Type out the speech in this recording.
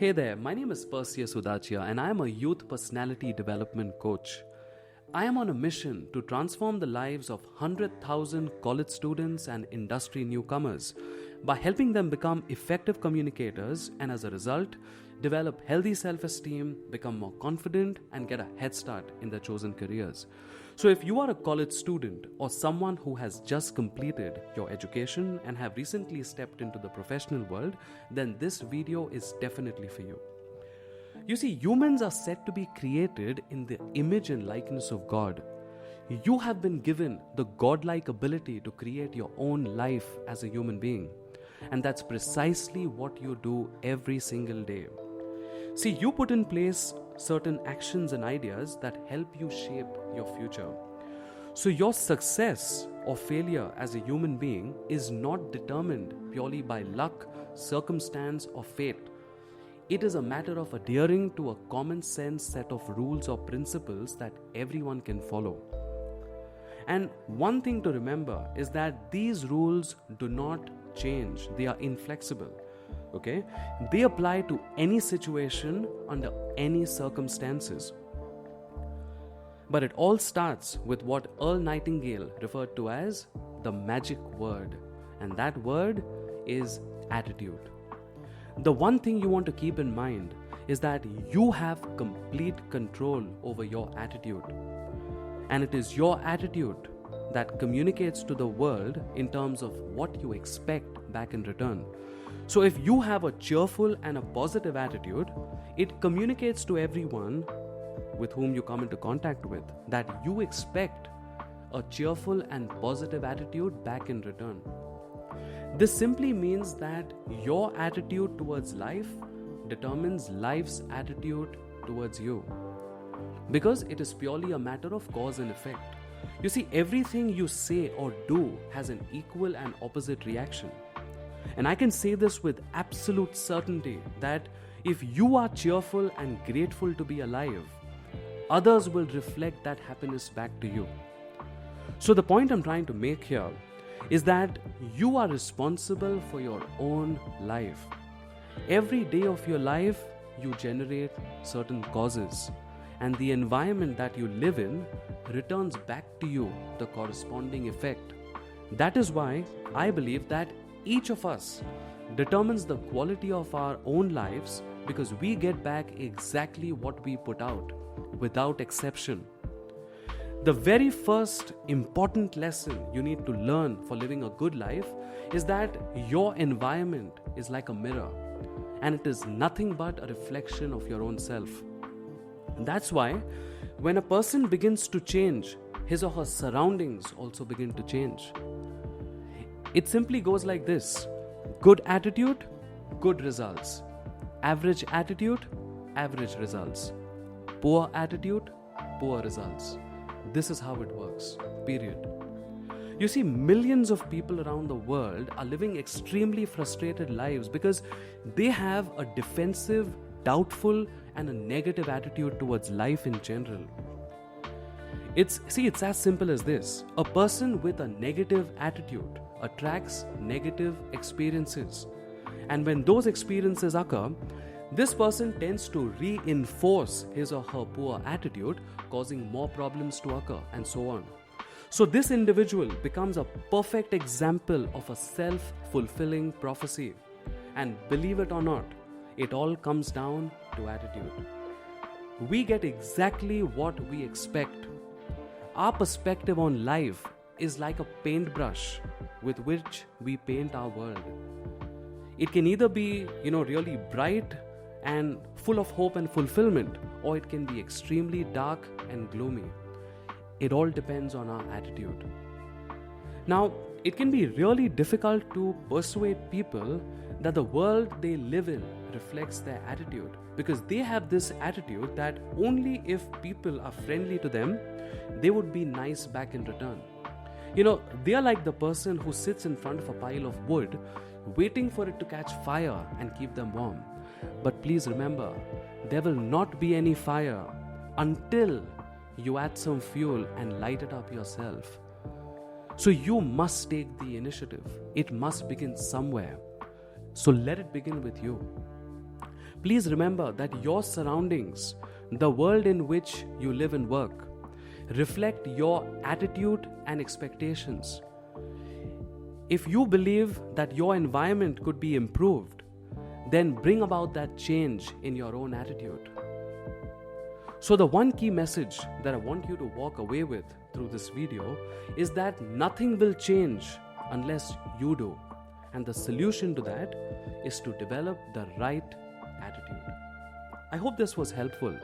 Hey there, my name is Perseus Udachia and I am a youth personality development coach. I am on a mission to transform the lives of 100,000 college students and industry newcomers by helping them become effective communicators and as a result, develop healthy self-esteem, become more confident and get a head start in their chosen careers. So if you are a college student or someone who has just completed your education and have recently stepped into the professional world, then this video is definitely for you. You see, humans are said to be created in the image and likeness of God. You have been given the godlike ability to create your own life as a human being. And that's precisely what you do every single day. See, you put in place certain actions and ideas that help you shape your future. So your success or failure as a human being is not determined purely by luck, circumstance, or fate. It is a matter of adhering to a common sense set of rules or principles that everyone can follow. And one thing to remember is that these rules do not change, they are inflexible. Okay? They apply to any situation under any circumstances. But it all starts with what Earl Nightingale referred to as the magic word. And that word is attitude. The one thing you want to keep in mind is that you have complete control over your attitude. And it is your attitude that communicates to the world in terms of what you expect back in return. So if you have a cheerful and a positive attitude, it communicates to everyone with whom you come into contact with that you expect a cheerful and positive attitude back in return. This simply means that your attitude towards life determines life's attitude towards you. Because it is purely a matter of cause and effect. You see, everything you say or do has an equal and opposite reaction. And I can say this with absolute certainty that if you are cheerful and grateful to be alive, others will reflect that happiness back to you. So the point I'm trying to make here is that you are responsible for your own life. Every day of your life, you generate certain causes, and the environment that you live in returns back to you the corresponding effect. That is why I believe that each of us determines the quality of our own lives because we get back exactly what we put out, without exception. The very first important lesson you need to learn for living a good life is that your environment is like a mirror and it is nothing but a reflection of your own self. That's why when a person begins to change, his or her surroundings also begin to change. It simply goes like this: good attitude, good results. Average attitude, average results. Poor attitude, poor results. This is how it works, period. You see, millions of people around the world are living extremely frustrated lives because they have a defensive, doubtful, and a negative attitude towards life in general. It's as simple as this. A person with a negative attitude attracts negative experiences. And when those experiences occur, this person tends to reinforce his or her poor attitude, causing more problems to occur, and so on. So this individual becomes a perfect example of a self-fulfilling prophecy. And believe it or not, it all comes down to attitude. We get exactly what we expect. Our perspective on life is like a paintbrush with which we paint our world. It can either be, really bright and full of hope and fulfillment, or it can be extremely dark and gloomy. It all depends on our attitude. Now, it can be really difficult to persuade people that the world they live in reflects their attitude, because they have this attitude that only if people are friendly to them, they would be nice back in return. They are like the person who sits in front of a pile of wood waiting for it to catch fire and keep them warm. But please remember, there will not be any fire until you add some fuel and light it up yourself. So you must take the initiative. It must begin somewhere. So let it begin with you. Please remember that your surroundings, the world in which you live and work, reflect your attitude and expectations. If you believe that your environment could be improved, then bring about that change in your own attitude. So the one key message that I want you to walk away with through this video is that nothing will change unless you do. And the solution to that is to develop the right attitude. I hope this was helpful.